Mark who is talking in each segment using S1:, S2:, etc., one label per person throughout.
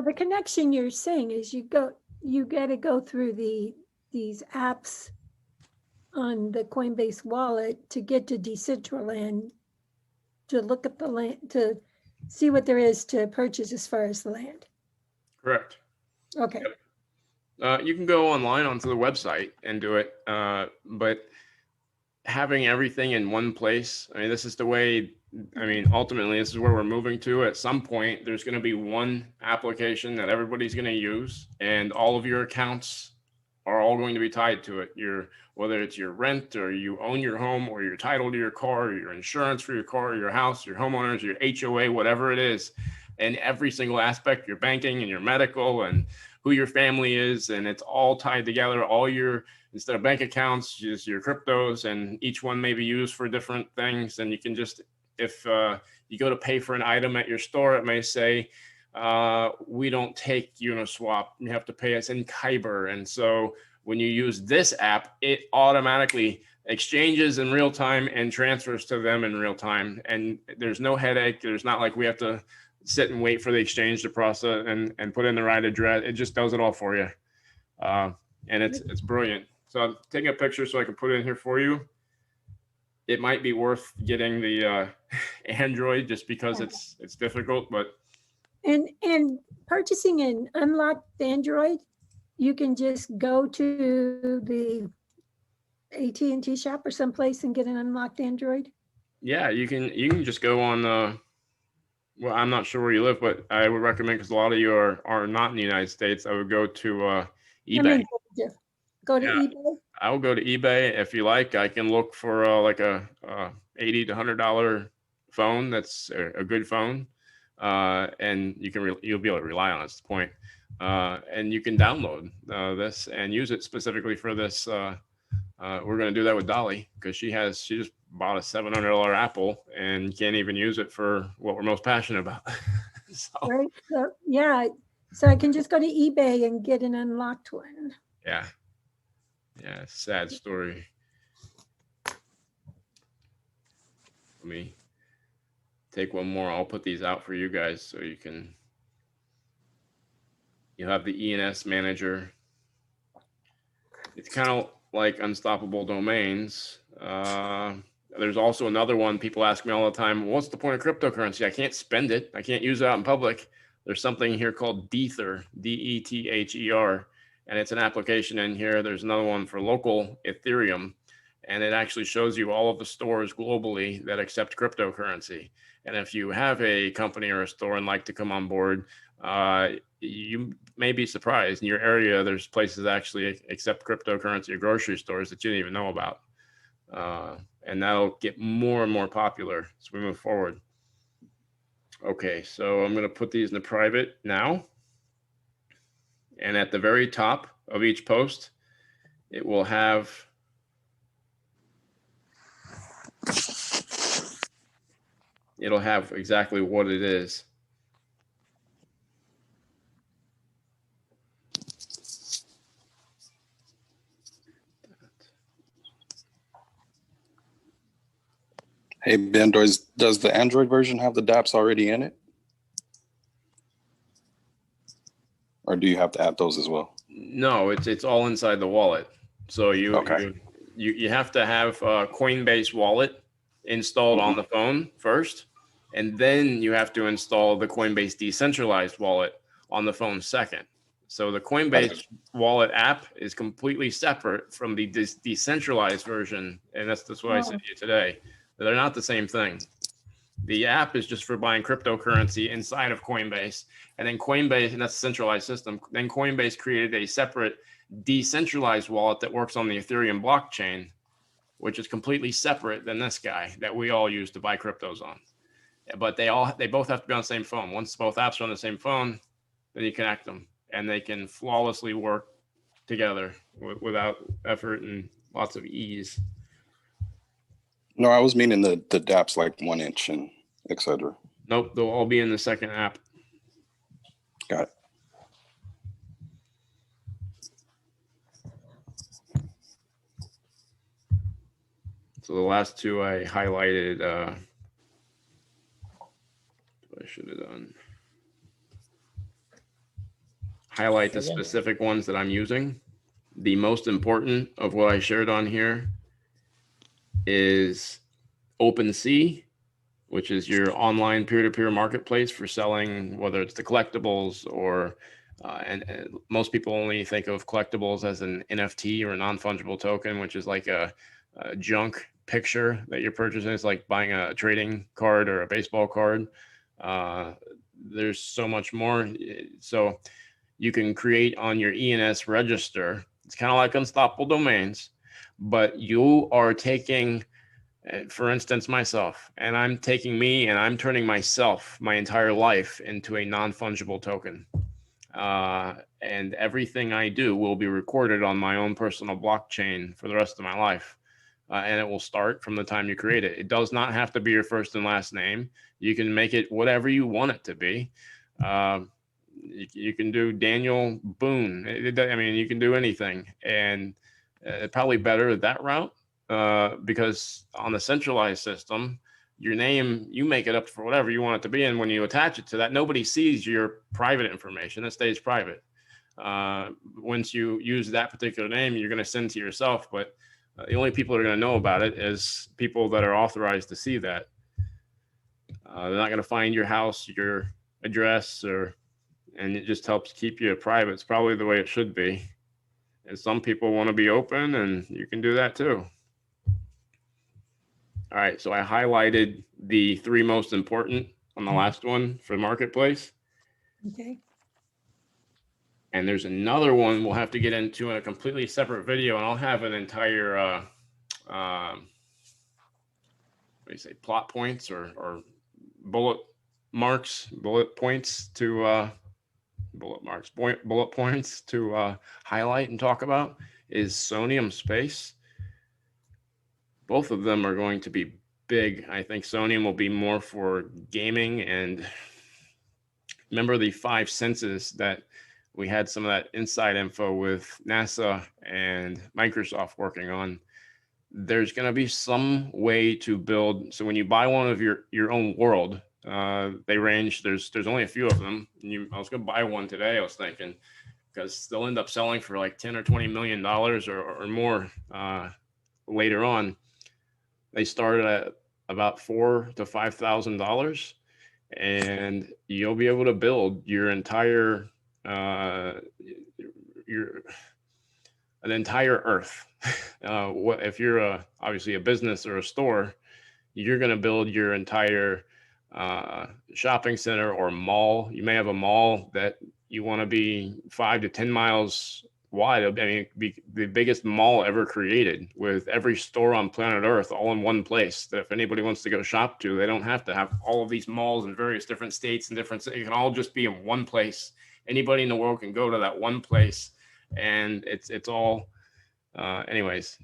S1: the connection you're saying is you got to go through these apps on the Coinbase wallet to get to Decentraland, to look at the land, to see what there is to purchase as far as the land.
S2: Correct.
S1: Okay.
S2: Yep. You can go online onto the website and do it, but having everything in one place, I mean, this is the way, I mean, ultimately, this is where we're moving to. At some point, there's going to be one application that everybody's going to use, and all of your accounts are all going to be tied to it. Whether it's your rent, or you own your home, or your title to your car, or your insurance for your car, or your house, your homeowners, your HOA, whatever it is, and every single aspect, your banking and your medical and who your family is, and it's all tied together. All your, instead of bank accounts, just your cryptos, and each one may be used for different things. And you can just, if you go to pay for an item at your store, it may say, we don't take Uniswap. You have to pay us in Kyber. And so when you use this app, it automatically exchanges in real time and transfers to them in real time. And there's no headache. There's not like we have to sit and wait for the exchange to process and put in the right address. It just does it all for you. And it's brilliant. So I'm taking a picture so I can put it in here for you. It might be worth getting the Android just because it's difficult, but.
S1: And purchasing an unlocked Android, you can just go to the AT&T shop or someplace and get an unlocked Android.
S2: Yeah, you can just go on. Well, I'm not sure where you live, but I would recommend, because a lot of you are not in the United States, I would go to eBay.
S1: Go to eBay?
S2: I will go to eBay. If you like, I can look for like a $80 to $100 phone that's a good phone, and you'll be able to rely on it. That's the point. And you can download this and use it specifically for this. We're going to do that with Dolly, because she just bought a $700 Apple and can't even use it for what we're most passionate about. So.
S1: Right. So, yeah. So I can just go to eBay and get an unlocked one.
S2: Yeah. Yeah. Sad story. Let me take one more. I'll put these out for you guys so you have the ENS manager. It's kind of like Unstoppable Domains. There's also another one. People ask me all the time, what's the point of cryptocurrency? I can't spend it. I can't use it out in public. There's something here called Dether, DETHER, and it's an application in here. There's another one for local Ethereum, and it actually shows you all of the stores globally that accept cryptocurrency. And if you have a company or a store and like to come on board, you may be surprised. In your area, there's places that actually accept cryptocurrency or grocery stores that you didn't even know about. And that'll get more and more popular as we move forward. Okay, so I'm going to put these in the private now. And at the very top of each post, it will have exactly what it is.
S3: Hey, Ben, does the Android version have the dApps already in it? Or do you have to add those as well?
S2: No, it's all inside the wallet. So you have to have Coinbase Wallet installed on the phone first, and then you have to install the Coinbase decentralized wallet on the phone second. So the Coinbase Wallet app is completely separate from the decentralized version, and that's what I said to you today. They're not the same thing. The app is just for buying cryptocurrency inside of Coinbase, and then Coinbase, and that's a centralized system. Then Coinbase created a separate decentralized wallet that works on the Ethereum blockchain, which is completely separate than this guy that we all use to buy cryptos on. But they both have to be on the same phone. Once both apps are on the same phone, then you connect them, and they can flawlessly work together without effort and lots of ease.
S3: No, I was meaning the dApps like 1inch and etc.
S2: Nope, they'll all be in the second app.
S3: Got it.
S2: So the last two I highlighted, what I should have done. highlight the
S4: Again.
S2: specific ones that I'm using. The most important of what I shared on here is OpenSea, which is your online peer-to-peer marketplace for selling, whether it's the collectibles or, and most people only think of collectibles as an NFT or a non-fungible token, which is like a junk picture that you're purchasing. It's like buying a trading card or a baseball card. There's so much more. So you can create on your ENS register. It's kind of like unstoppable domains, but you are taking, for instance, myself, and I'm taking me and I'm turning myself, my entire life, into a non-fungible token. And everything I do will be recorded on my own personal blockchain for the rest of my life. And it will start from the time you create it. It does not have to be your first and last name. You can make it whatever you want it to be. You can do Daniel Boone. I mean, you can do anything. And probably better that route because on the centralized system, your name, you make it up for whatever you want it to be. And when you attach it to that, nobody sees your private information. It stays private. Once you use that particular name, you're going to send to yourself. But the only people that are going to know about it is people that are authorized to see that. They're not going to find your house, your address, and it just helps keep you private. It's probably the way it should be. And some people want to be open, and you can do that too. All right, so I highlighted the 3 most important on the last one for marketplace.
S1: Okay.
S2: And there's another one we'll have to get into in a completely separate video, and I'll have an entire what do you say, plot points or bullet points to highlight and talk about is Sonium Space. Both of them are going to be big. I think Sonium will be more for gaming, and remember the 5 senses that we had some of that inside info with NASA and Microsoft working on. There's going to be some way to build. So when you buy one of your own world, they range. There's only a few of them. I was going to buy one today. I was thinking because they'll end up selling for like $10 or $20 million or more later on. They started at about $4,000 to $5,000, and you'll be able to build your entire an entire Earth. If you're obviously a business or a store, you're going to build your entire shopping center or mall. You may have a mall that you want to be 5 to 10 miles wide. I mean, it could be the biggest mall ever created with every store on planet Earth all in one place. That if anybody wants to go shop to, they don't have to have all of these malls in various different states and different. It can all just be in one place. Anybody in the world can go to that one place, and it's all. Anyways,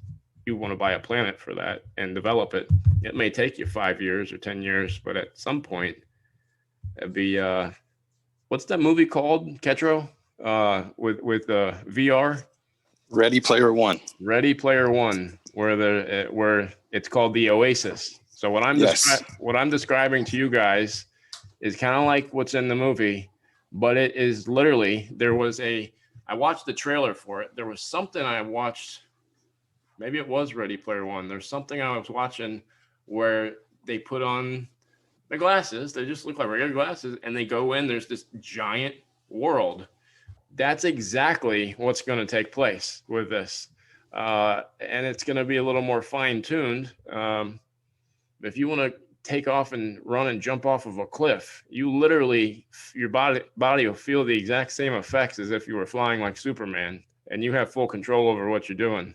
S2: you want to buy a planet for that and develop it. It may take you 5 years or 10 years, but at some point, it'd be what's that movie called, Ketro? With VR.
S3: Ready Player One.
S2: Ready Player One, where it's called the Oasis. So what I'm describing to you guys is kind of like what's in the movie, but it is literally I watched the trailer for it. There was something I watched, maybe it was Ready Player One. There's something I was watching where they put on the glasses. They just look like regular glasses, and they go in. There's this giant world. That's exactly what's going to take place with this. And it's going to be a little more fine-tuned. If you want to take off and run and jump off of a cliff, you literally, your body will feel the exact same effects as if you were flying like Superman, and you have full control over what you're doing.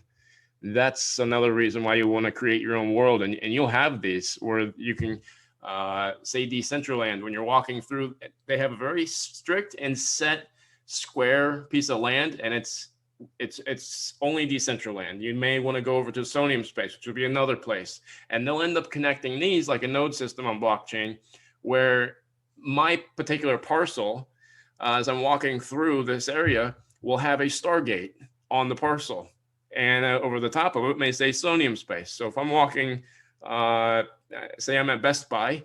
S2: That's another reason why you want to create your own world. And you'll have these where you can say Decentraland, when you're walking through, they have a very strict and set square piece of land, and it's only Decentraland. You may want to go over to Sonium Space, which would be another place, and they'll end up connecting these like a node system on blockchain, where my particular parcel, as I'm walking through this area, will have a Stargate on the parcel, and over the top of it may say Sonium Space. So if I'm walking, say I'm at Best Buy,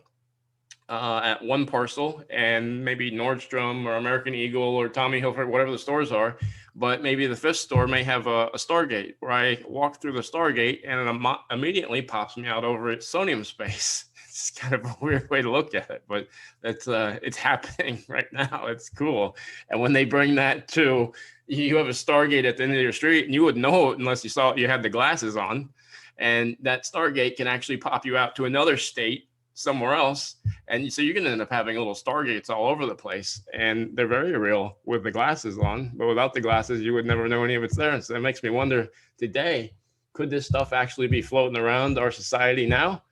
S2: at one parcel, and maybe Nordstrom or American Eagle or Tommy Hilfiger, whatever the stores are. But maybe the fifth store may have a Stargate where I walk through the Stargate and it immediately pops me out over at Sodium Space. It's kind of a weird way to look at it, but it's happening right now. It's cool. And when they bring that to, you have a Stargate at the end of your street, and you wouldn't know it unless you had the glasses on. And that Stargate can actually pop you out to another state somewhere else. And so you're going to end up having little Stargates all over the place. And they're very real with the glasses on, but without the glasses, you would never know any of it's there. And so that makes me wonder today, could this stuff actually be floating around our society now?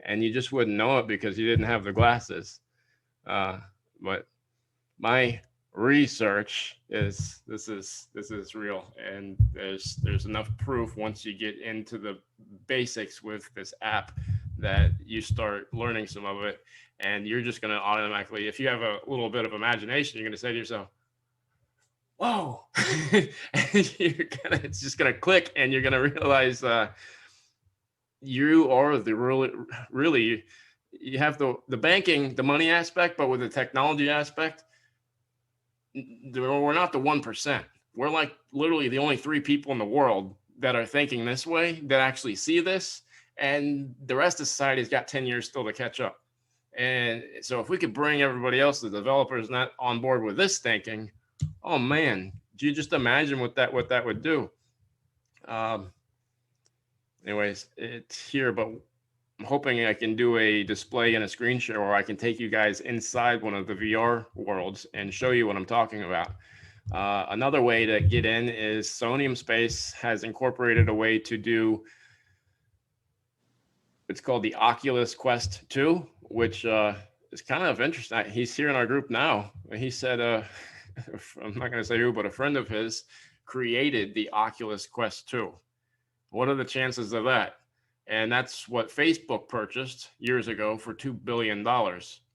S2: And you just wouldn't know it because you didn't have the glasses. But my research is this is real, and there's enough proof once you get into the basics with this app that you start learning some of it, and you're just going to automatically, if you have a little bit of imagination, you're going to say to yourself, whoa. And it's just going to click, and you're going to realize you are the really you have the banking, the money aspect, but with the technology aspect, we're not the 1%. We're like literally the only 3 people in the world that are thinking this way, that actually see this. And the rest of society has got 10 years still to catch up. And so if we could bring everybody else, the developers, not on board with this thinking, oh man, do you just imagine what that would do? Anyways, it's here, but I'm hoping I can do a display and a screen share where I can take you guys inside one of the VR worlds and show you what I'm talking about. Another way to get in is Sodium Space has incorporated a way to do, it's called the Oculus Quest 2, which is kind of interesting. He's here in our group now. He said, I'm not going to say who, but a friend of his created the Oculus Quest 2. What are the chances of that? And that's what Facebook purchased years ago for $2 billion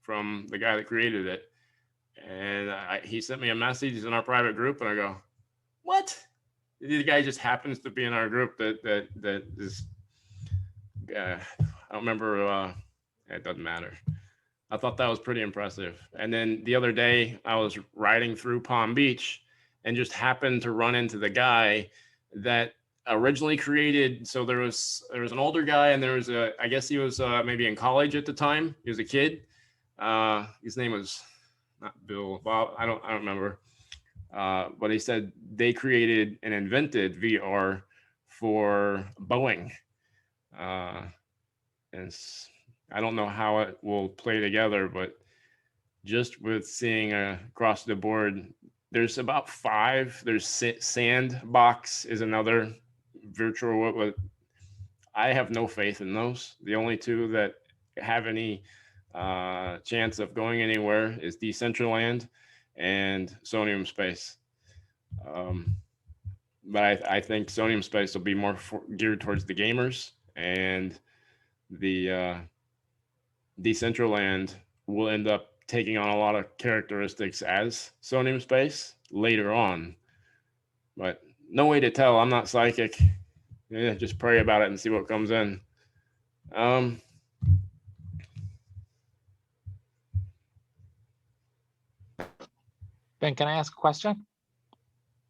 S2: from the guy that created it. And he sent me a message. He's in our private group, and I go, what? The guy just happens to be in our group that is, I don't remember. It doesn't matter. I thought that was pretty impressive. And then the other day I was riding through Palm Beach and just happened to run into the guy that originally created. So there was an older guy, and there was I guess he was maybe in college at the time. He was a kid. His name was not Bill, Bob. I don't remember. But he said they created and invented VR for Boeing. And I don't know how it will play together, but just with seeing across the board, there's about 5. There's Sandbox is another virtual. I have no faith in those. The only 2 that have any chance of going anywhere is Decentraland and Sodium Space. But I think Sodium Space will be more geared towards the gamers, and the Decentraland will end up taking on a lot of characteristics as Sodium Space later on. But no way to tell. I'm not psychic. Yeah, just pray about it and see what comes in.
S4: Ben, can I ask a question?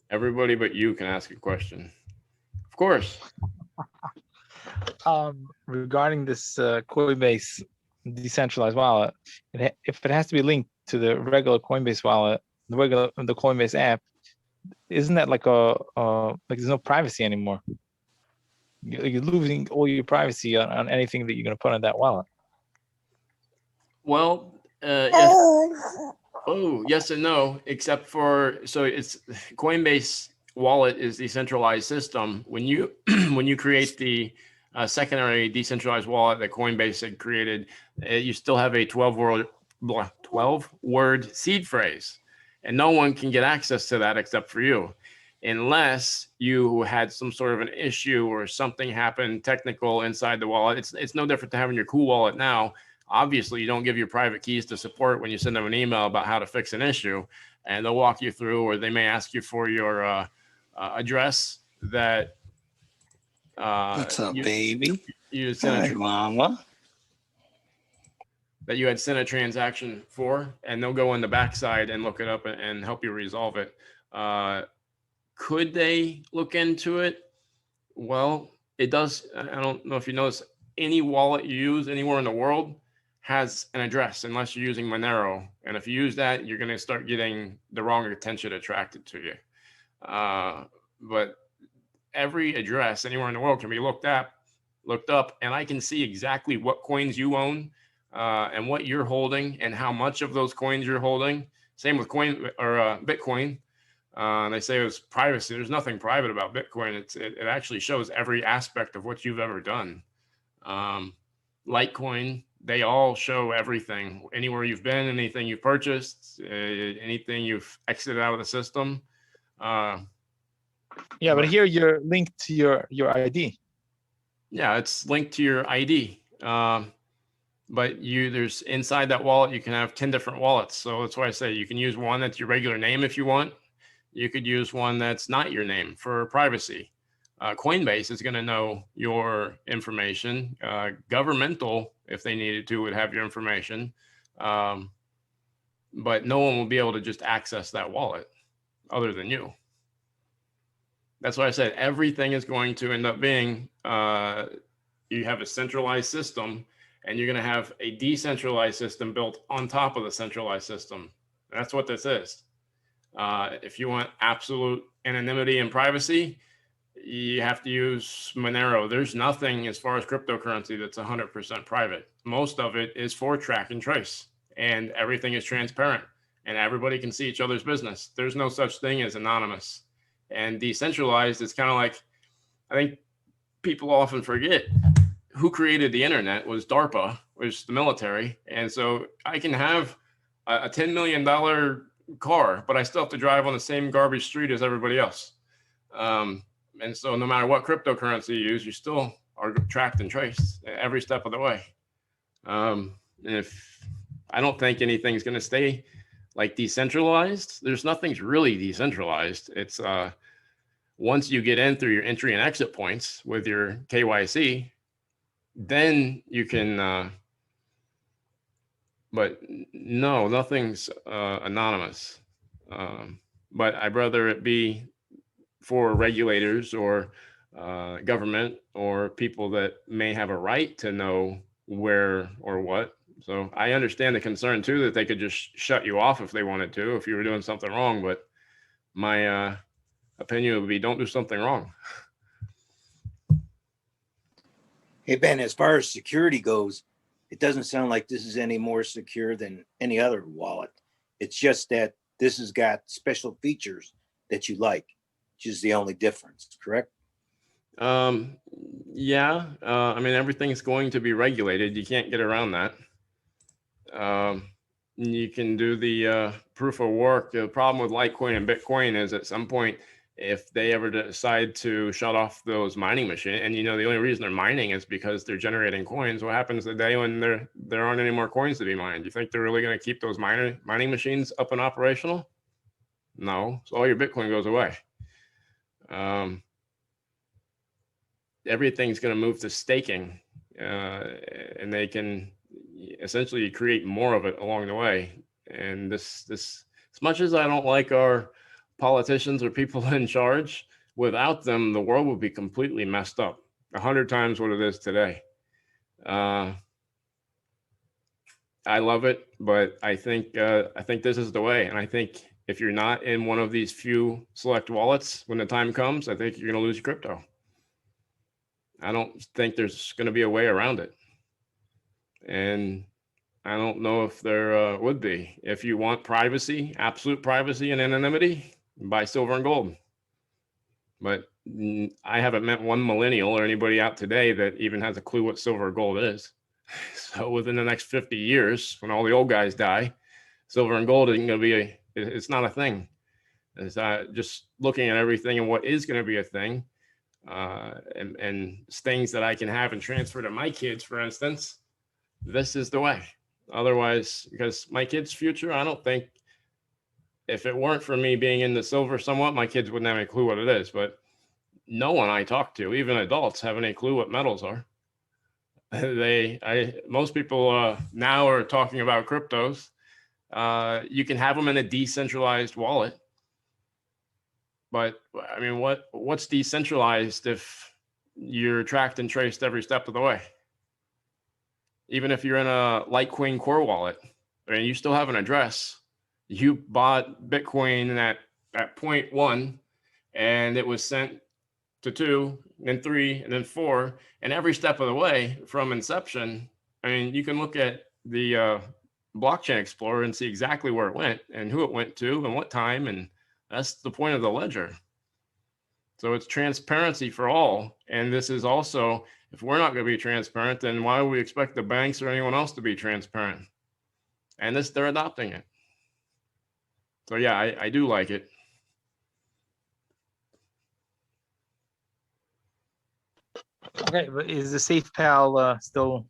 S2: Everybody but you can ask a question. Of course.
S4: Regarding this Coinbase decentralized wallet, if it has to be linked to the regular Coinbase wallet, the Coinbase app, isn't that like like there's no privacy anymore? You're losing all your privacy on anything that you're going to put on that wallet.
S2: Well, yes. Oh, yes and no, except for, so it's Coinbase Wallet is the centralized system. When you when you create the secondary decentralized wallet that Coinbase had created, you still have a 12-word seed phrase, and no one can get access to that except for you, unless you had some sort of an issue or something happened technical inside the wallet. It's no different to having your cool wallet now. Obviously, you don't give your private keys to support when you send them an email about how to fix an issue, and they'll walk you through, or they may ask you for your address that.
S3: What's up, baby?
S2: You send
S3: Hi, mama.
S2: that you had sent a transaction for, and they'll go on the backside and look it up and help you resolve it. Could they look into it? Well, it does. I don't know if you notice, any wallet you use anywhere in the world has an address, unless you're using Monero. And if you use that, you're going to start getting the wrong attention attracted to you. But every address anywhere in the world can be looked up, and I can see exactly what coins you own, and what you're holding, and how much of those coins you're holding. Same with Bitcoin. They say it was privacy. There's nothing private about Bitcoin. It actually shows every aspect of what you've ever done. Litecoin, they all show everything, anywhere you've been, anything you've purchased, anything you've exited out of the system.
S4: Yeah, but here you're linked to your ID.
S2: Yeah, it's linked to your ID. But there's inside that wallet, you can have 10 different wallets. So that's why I say you can use one that's your regular name if you want. You could use one that's not your name for privacy. Coinbase is going to know your information. Governmental, if they needed to, would have your information. But no one will be able to just access that wallet other than you. That's why I said everything is going to end up being, you have a centralized system, and you're going to have a decentralized system built on top of the centralized system. That's what this is. If you want absolute anonymity and privacy, you have to use Monero. There's nothing as far as cryptocurrency that's 100% private. Most of it is for track and trace, and everything is transparent, and everybody can see each other's business. There's no such thing as anonymous. And decentralized is kind of like, I think people often forget, who created the internet was DARPA, which is the military. And so I can have a $10 million car, but I still have to drive on the same garbage street as everybody else. And so no matter what cryptocurrency you use, you still are tracked and traced every step of the way. And if I don't think anything's going to stay like decentralized, there's nothing's really decentralized. It's once you get in through your entry and exit points with your KYC, then you can, but no, nothing's anonymous. But I'd rather it be for regulators or government or people that may have a right to know where or what. So I understand the concern too, that they could just shut you off if they wanted to, if you were doing something wrong. But my opinion would be, don't do something wrong.
S5: Hey, Ben, as far as security goes, it doesn't sound like this is any more secure than any other wallet. It's just that this has got special features that you like, which is the only difference, correct?
S2: Yeah. I mean, everything's going to be regulated. You can't get around that. You can do the proof of work. The problem with Litecoin and Bitcoin is at some point, if they ever decide to shut off those mining machines, and the only reason they're mining is because they're generating coins. What happens the day when there aren't any more coins to be mined? You think they're really going to keep those mining machines up and operational? No. So all your Bitcoin goes away. Everything's going to move to staking, and they can essentially create more of it along the way. And this, as much as I don't like our politicians or people in charge, without them, the world would be completely messed up 100 times what it is today. I love it, but I think this is the way. And I think if you're not in one of these few select wallets, when the time comes, I think you're going to lose your crypto. I don't think there's going to be a way around it. And I don't know if there would be. If you want privacy, absolute privacy and anonymity, buy silver and gold. But I haven't met one millennial or anybody out today that even has a clue what silver or gold is. So within the next 50 years, when all the old guys die, silver and gold isn't going to be it's not a thing. It's just looking at everything and what is going to be a thing, and things that I can have and transfer to my kids, for instance. This is the way. Otherwise, because my kids' future, I don't think, if it weren't for me being in the silver somewhat, my kids wouldn't have any clue what it is. But no one I talk to, even adults, have any clue what metals are. Most people now are talking about cryptos. You can have them in a decentralized wallet, but I mean, what's decentralized if you're tracked and traced every step of the way? Even if you're in a Litecoin core wallet, I mean, you still have an address. You bought Bitcoin at 0.1, and it was sent to 2, and then 3, and then 4, and every step of the way from inception. I mean, you can look at the blockchain explorer and see exactly where it went and who it went to and what time, and that's the point of the ledger. So it's transparency for all. And this is also, if we're not going to be transparent, then why would we expect the banks or anyone else to be transparent? And they're adopting it. So yeah, I do like it.
S4: Okay, but is the SafePal still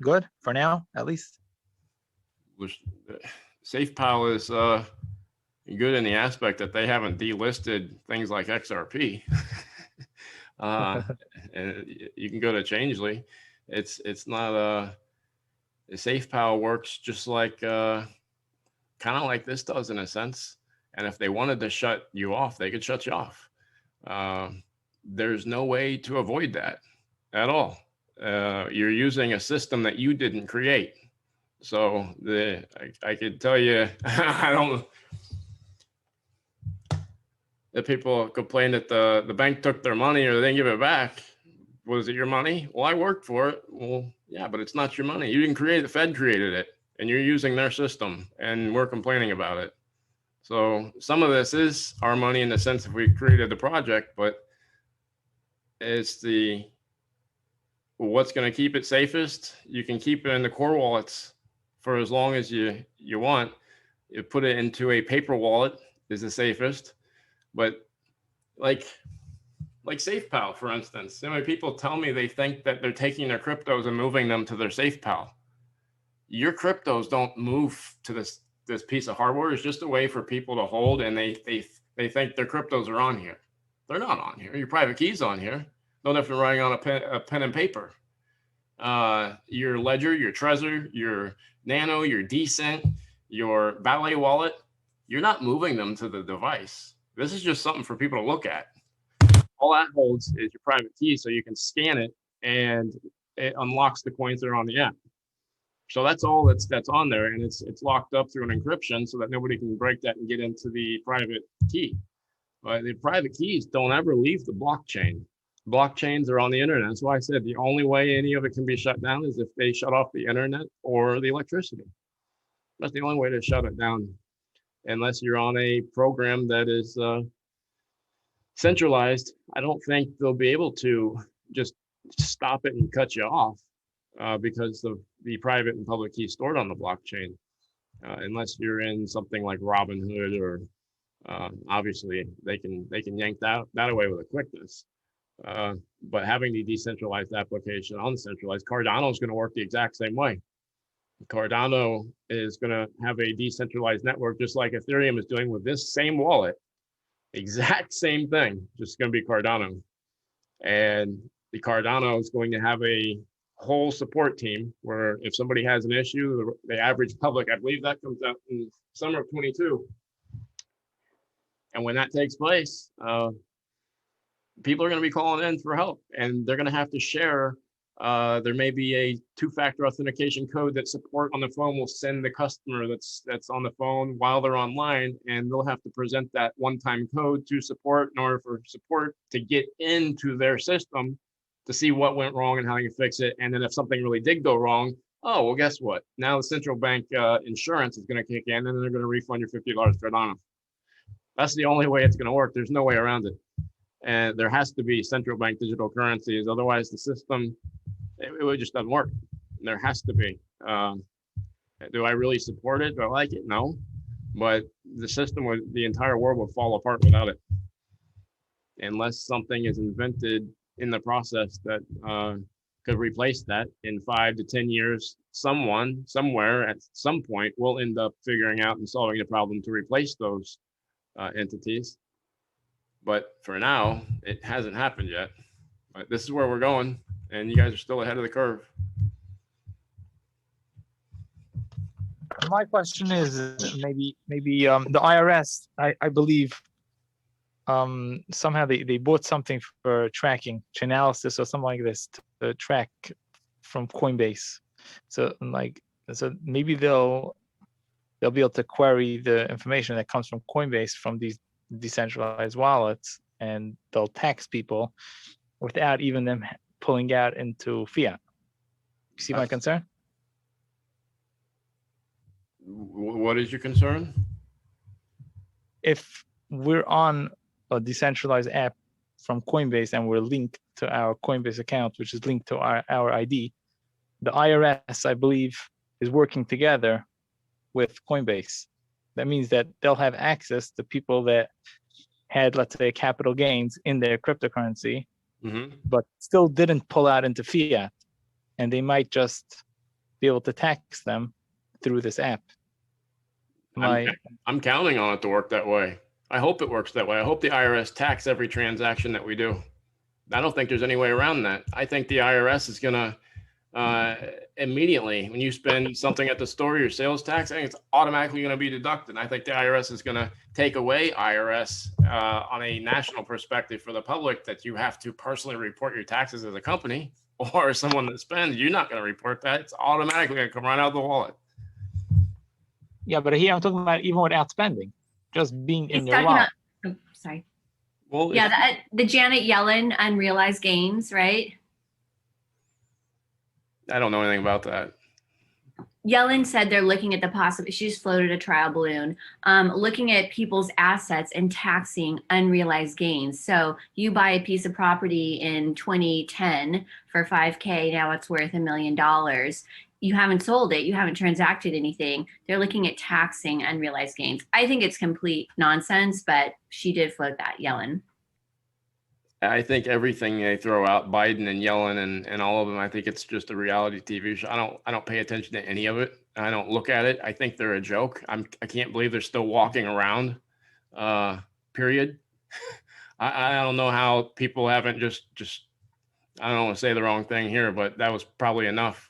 S4: good for now, at least?
S2: SafePal is good in the aspect that they haven't delisted things like XRP. And you can go to Changelly. It's not SafePal works just like kind of like this does in a sense. And if they wanted to shut you off, they could shut you off. There's no way to avoid that at all. You're using a system that you didn't create. So I could tell you, I don't. The people complain that the bank took their money or they didn't give it back. Was it your money? Well, I worked for it. Well, yeah, but it's not your money. You didn't create it. The Fed created it, and you're using their system, and we're complaining about it. So some of this is our money in the sense if we created the project, but it's what's going to keep it safest. You can keep it in the core wallets for as long as you want. You put it into a paper wallet is the safest. But like SafePal, for instance, so many people tell me they think that they're taking their cryptos and moving them to their SafePal. Your cryptos don't move to this piece of hardware. It's just a way for people to hold, and they think their cryptos are on here. They're not on here. Your private key's on here. No different writing on a pen and paper. Your Ledger, your Trezor, your Nano, your Decent, your Valet wallet, you're not moving them to the device. This is just something for people to look at. All that holds is your private key, so you can scan it and it unlocks the coins that are on the app. So that's all that's on there, and it's locked up through an encryption so that nobody can break that and get into the private key. But the private keys don't ever leave the blockchain. Blockchains are on the internet. That's why I said the only way any of it can be shut down is if they shut off the internet or the electricity. That's the only way to shut it down. Unless you're on a program that is centralized, I don't think they'll be able to just stop it and cut you off because of the private and public key stored on the blockchain. Unless you're in something like Robinhood, or obviously they can yank that away with a quickness. But having the decentralized application on the centralized, Cardano is going to work the exact same way. Cardano is going to have a decentralized network, just like Ethereum is doing with this same wallet. Exact same thing, just going to be Cardano. And the Cardano is going to have a whole support team where if somebody has an issue, the average public, I believe that comes out in summer of 22. And when that takes place, people are going to be calling in for help, and they're going to have to share. There may be a two-factor authentication code that support on the phone will send the customer that's on the phone while they're online, and they'll have to present that one-time code to support in order for support to get into their system to see what went wrong and how you fix it. And then if something really did go wrong, oh, well, guess what? Now the central bank insurance is going to kick in, and then they're going to refund your $50 Cardano. That's the only way it's going to work. There's no way around it. And there has to be central bank digital currencies. Otherwise, the system, it just doesn't work. There has to be. Do I really support it? Do I like it? No. But the system the entire world would fall apart without it. Unless something is invented in the process that could replace that in 5 to 10 years, someone, somewhere, at some point will end up figuring out and solving the problem to replace those entities. But for now, it hasn't happened yet. But this is where we're going. and you guys are still ahead of the curve.
S4: My question is maybe the IRS, I believe somehow they bought something for tracking, analysis or something like this to track from Coinbase. So maybe they'll be able to query the information that comes from Coinbase from these decentralized wallets, and they'll tax people without even them pulling out into fiat. You see my concern?
S2: What is your concern?
S4: If we're on a decentralized app from Coinbase and we're linked to our Coinbase account, which is linked to our ID, the IRS, I believe, is working together with Coinbase. That means that they'll have access to people that had, let's say, capital gains in their cryptocurrency, but still didn't pull out into fiat. And they might just be able to tax them through this app.
S2: I'm counting on it to work that way. I hope it works that way. I hope the IRS tax every transaction that we do. I don't think there's any way around that. I think the IRS is going to immediately, when you spend something at the store, your sales tax, I think it's automatically going to be deducted. I think the IRS is going to take away IRS on a national perspective for the public, that you have to personally report your taxes as a company or someone that spends. You're not going to report that. It's automatically going to come right out of the wallet.
S4: Yeah, but here I'm talking about even without spending, just being in
S6: It's
S4: your
S6: talking
S4: wallet.
S6: about, oh, sorry.
S2: Well,
S6: Yeah, the Janet Yellen unrealized gains, right?
S2: I don't know anything about that.
S6: Yellen said they're looking at the possibility, she just floated a trial balloon, looking at people's assets and taxing unrealized gains. So you buy a piece of property in 2010 for $5K, now it's worth $1 million. You haven't sold it, you haven't transacted anything. They're looking at taxing unrealized gains. I think it's complete nonsense, but she did float that, Yellen.
S2: I think everything they throw out, Biden and Yellen and all of them, I think it's just a reality TV show. I don't pay attention to any of it. I don't look at it. I think they're a joke. I can't believe they're still walking around. Period. I don't know how people haven't just I don't want to say the wrong thing here, but that was probably enough.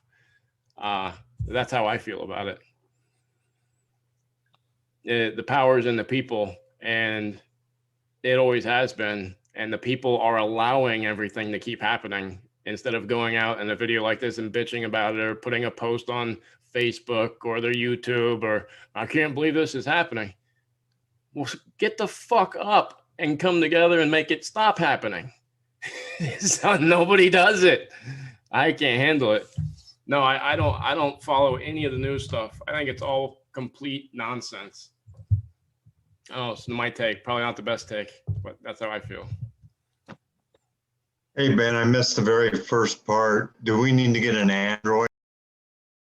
S2: That's how I feel about it. The power is in the people, and it always has been. And the people are allowing everything to keep happening instead of going out in a video like this and bitching about it or putting a post on Facebook or their YouTube or I can't believe this is happening. Well, get the fuck up and come together and make it stop happening. So nobody does it. I can't handle it. No, I don't follow any of the news stuff. I think it's all complete nonsense. Oh, it's my take. Probably not the best take, but that's how I feel.
S7: Hey, Ben, I missed the very first part. Do we need to get an Android